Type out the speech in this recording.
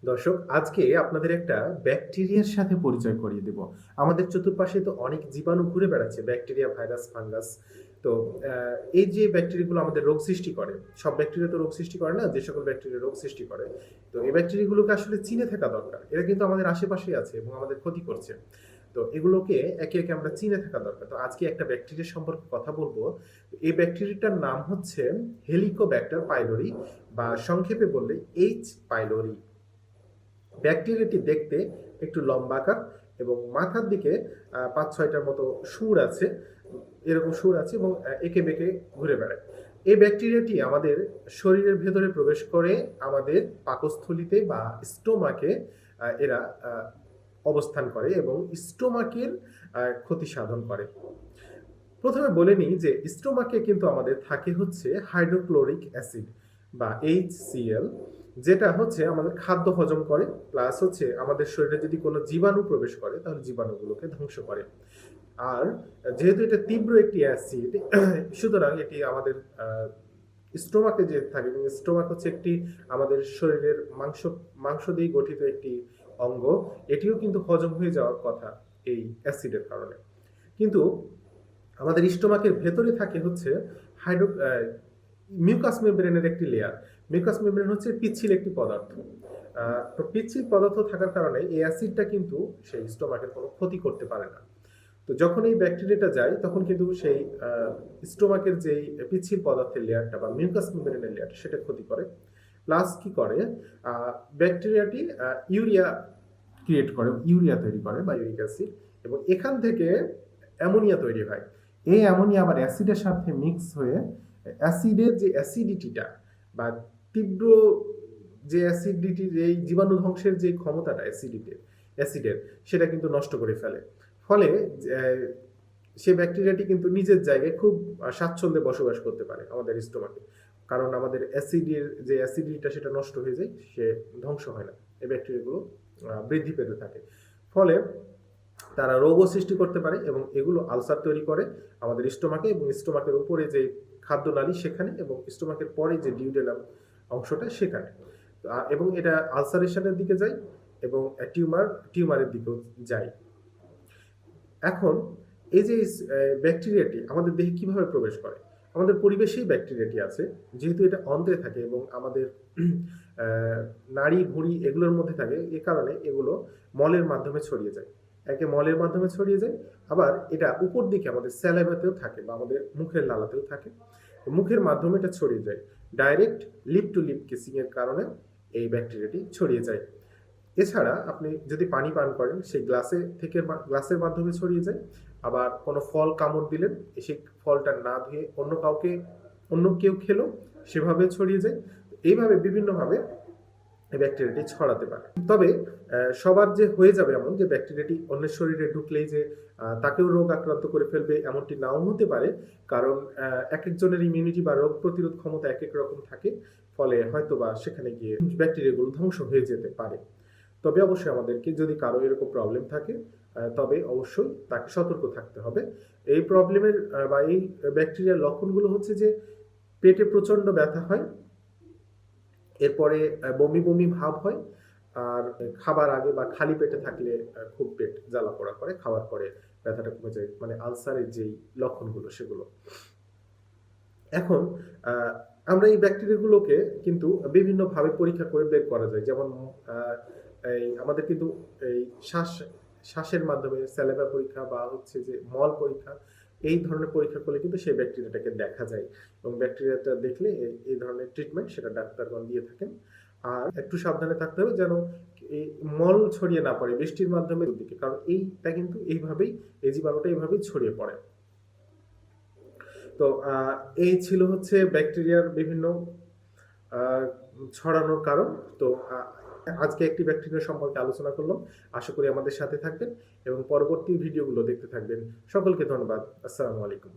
দর্শক, আজকে আপনাদের একটা ব্যাকটেরিয়ার সাথে পরিচয় করিয়ে দেব। আমাদের চতুর্পাশে তো অনেক জীবাণু ঘুরে বেড়াচ্ছে, ব্যাকটেরিয়া, ভাইরাস, ফাঙ্গাস। তো এই যে ব্যাকটেরিয়াগুলো আমাদের রোগ সৃষ্টি করে, সব ব্যাকটেরিয়া তো রোগ সৃষ্টি করে না, যে সকল ব্যাকটেরিয়া রোগ সৃষ্টি করে। তো এই ব্যাকটেরিয়াগুলোকে আসলে চিনে থাকা দরকার। এরা কিন্তু আমাদের আশেপাশেই আছে এবং আমাদের ক্ষতি করছে। তো এগুলোকে একে একে আমরা চিনে থাকা দরকার। তো আজকে একটা ব্যাকটেরিয়া সম্পর্কে কথা বলবো। এই ব্যাকটেরিয়াটার নাম হচ্ছে হেলিকোব্যাক্টার পাইলোরি, বা সংক্ষেপে বললে এইচ পাইলোরি। ব্যাকটেরিয়াটি দেখতে একটু লম্বাকার এবং মাথার দিকে ৫-৬টার মতো সুর আছে, এরকম সুর আছে, এবং এঁকে বেঁকে ঘুরে বেড়ায়। এই ব্যাকটেরিয়াটি আমাদের শরীরের ভেতরে প্রবেশ করে আমাদের পাকস্থলিতে বা স্টোমাকে এরা অবস্থান করে এবং স্টোমাকের ক্ষতি সাধন করে। প্রথমে বলে নিই যে স্টোমাকে কিন্তু আমাদের থাকে হচ্ছে হাইড্রোক্লোরিক অ্যাসিড বা HCl, যেটা হচ্ছে আমাদের খাদ্য হজম করে, প্লাস হচ্ছে আমাদের শরীরে যদি কোনো জীবাণু প্রবেশ করে তাহলে জীবাণুগুলোকে ধ্বংস করে। আর যেহেতু এটা তীব্র একটি অ্যাসিড, সুতরাং এটি আমাদের স্টোমাকে যে থাকে, স্টোমাক হচ্ছে একটি আমাদের শরীরের মাংস দিয়ে গঠিত একটি অঙ্গ, এটিও কিন্তু হজম হয়ে যাওয়ার কথা এই অ্যাসিডের কারণে। কিন্তু আমাদের স্টোমাকের ভেতরে থাকে হচ্ছে হাইড্রো মিউকাস মেমব্রেনের একটি লেয়ার। মিউকাস মেমব্রেন হচ্ছে পিচ্ছিল একটি পদার্থ। তো পিচ্ছিল পদার্থ থাকার কারণে এই অ্যাসিডটা কিন্তু সেই স্টোমাকের কোনো ক্ষতি করতে পারে না। তো যখন এই ব্যাকটেরিয়াটা যায় তখন কিন্তু সেই স্টোমাকের যেই পিচ্ছিল পদার্থের লেয়ারটা বা মিউকাস মেমব্রেনের লেয়ারটা সেটা ক্ষতি করে। প্লাস কি করে, ব্যাকটেরিয়াটি ইউরিয়া ক্রিয়েট করে, ইউরিয়া তৈরি করে বা ইউরিক অ্যাসিড, এবং এখান থেকে অ্যামোনিয়া তৈরি হয়। এই অ্যামোনিয়া আবার অ্যাসিডের সাথে মিক্স হয়ে অ্যাসিডের যে অ্যাসিডিটিটা বা তীব্র যে অ্যাসিডিটির এই জীবাণু ধ্বংসের যে ক্ষমতাটা অ্যাসিডের, সেটা কিন্তু নষ্ট করে ফেলে। ফলে সে ব্যাকটেরিয়াটি কিন্তু নিজের জায়গায় খুব স্বাচ্ছন্দ্যে বসবাস করতে পারে আমাদের স্টোমাকে, কারণ আমাদের অ্যাসিডের যে অ্যাসিডিটিটা সেটা নষ্ট হয়ে যায়, সে ধ্বংস হয় না। এই ব্যাকটেরিয়াগুলো বৃদ্ধি পেতে থাকে। ফলে তারা রোগও সৃষ্টি করতে পারে এবং এগুলো আলসার তৈরি করে আমাদের স্টোমাকে, এবং স্টোমাকের উপরে যে খাদ্যনালী সেখানে, এবং স্টোমাকের পরে যে ডিউডেনাম অংশটা সেখানে। এবং এটা আলসারেশনের দিকে যায় এবং টিউমারের দিকেও যায়। এখন এই যে ব্যাকটেরিয়াটি আমাদের দেহে কিভাবে প্রবেশ করে, আমাদের পরিবেশেই ব্যাকটেরিয়াটি আছে। যেহেতু এটা অন্ত্রে থাকে এবং আমাদের নাড়ি ভুঁড়ি এগুলোর মধ্যে থাকে, এ কারণে এগুলো মলের মাধ্যমে ছড়িয়ে যায়। একে মলের মাধ্যমে ছড়িয়ে যায়, আবার এটা উপর দিকে আমাদের স্যালাইভাতেও থাকে বা আমাদের মুখের লালাতেও থাকে। মুখের মাধ্যমে এটা ছড়িয়ে যায়। Direct lip to lip kissing এর কারণে এই ব্যাকটেরিয়াটি ছড়িয়ে যায়। এছাড়া আপনি যদি পানি পান করেন, সেই গ্লাসের মাধ্যমে ছড়িয়ে যায়। আবার কোনো ফল কামড় দিলেন, সেই ফলটা না ধুয়ে অন্য কেউ খেলো, সেভাবে ছড়িয়ে যায়। এইভাবে বিভিন্নভাবে এই ব্যাকটেরিয়াটি ছড়াতে পারে। তবে সবার যে হয়ে যাবে এমন যে ব্যাকটেরিয়াটি অন্যের শরীরে ঢুকলেই যে তাকেও রোগ আক্রান্ত করে ফেলবে, এমনটি নাও হতে পারে। কারণ এক একজনের ইমিউনিটি বা রোগ প্রতিরোধ ক্ষমতা এক এক রকম থাকে। ফলে হয়তোবা সেখানে গিয়ে ব্যাকটেরিয়াগুলো ধ্বংস হয়ে যেতে পারে। তবে অবশ্যই আমাদেরকে, যদি কারো এরকম প্রবলেম থাকে, তবে অবশ্যই তাকে সতর্ক থাকতে হবে। এই প্রবলেমের বা এই ব্যাকটেরিয়ার লক্ষণগুলো হচ্ছে যে পেটে প্রচন্ড ব্যথা হয়, এরপরে বমি বমি ভাব হয়, আর খাবার আগে বা খালি পেটে থাকলে খুব পেট জ্বালা পোড়া করে, খাওয়ার পরে ব্যথাটা কমে যায়, মানে আলসারের যেই লক্ষণগুলো সেগুলো। এখন আমরা এই ব্যাকটেরিয়াগুলোকে কিন্তু বিভিন্নভাবে পরীক্ষা করে বের করা যায়। যেমন এই আমাদের কিন্তু এই শ্বাসের মাধ্যমে স্যালাইভা পরীক্ষা বা হচ্ছে যে মল পরীক্ষা, এই ধরনের পরীক্ষা করলে কিন্তু সেই ব্যাকটেরিয়াটাকে দেখা যায়, এবং ব্যাকটেরিয়াটা দেখলে এই ধরনের ট্রিটমেন্ট সেটা ডাক্তারগণ দিয়ে থাকেন। আর একটু সাবধানে থাকতে হবে যেন এই মল ছড়িয়ে না পড়ে বৃষ্টির মাধ্যমে দিকে, কারণ এইটা কিন্তু এই জীবাণুটা এইভাবেই ছড়িয়ে পড়ে। তো এই ছিল হচ্ছে ব্যাকটেরিয়ার বিভিন্ন ছড়ানোর কারণ। তো আজকে একটি ব্যাকটেরিয়া সম্পর্কে আলোচনা করলাম। আশা করি আমাদের সাথে থাকবেন এবং পরবর্তী ভিডিওগুলো দেখতে থাকবেন। সকলকে ধন্যবাদ। আসসালামু আলাইকুম।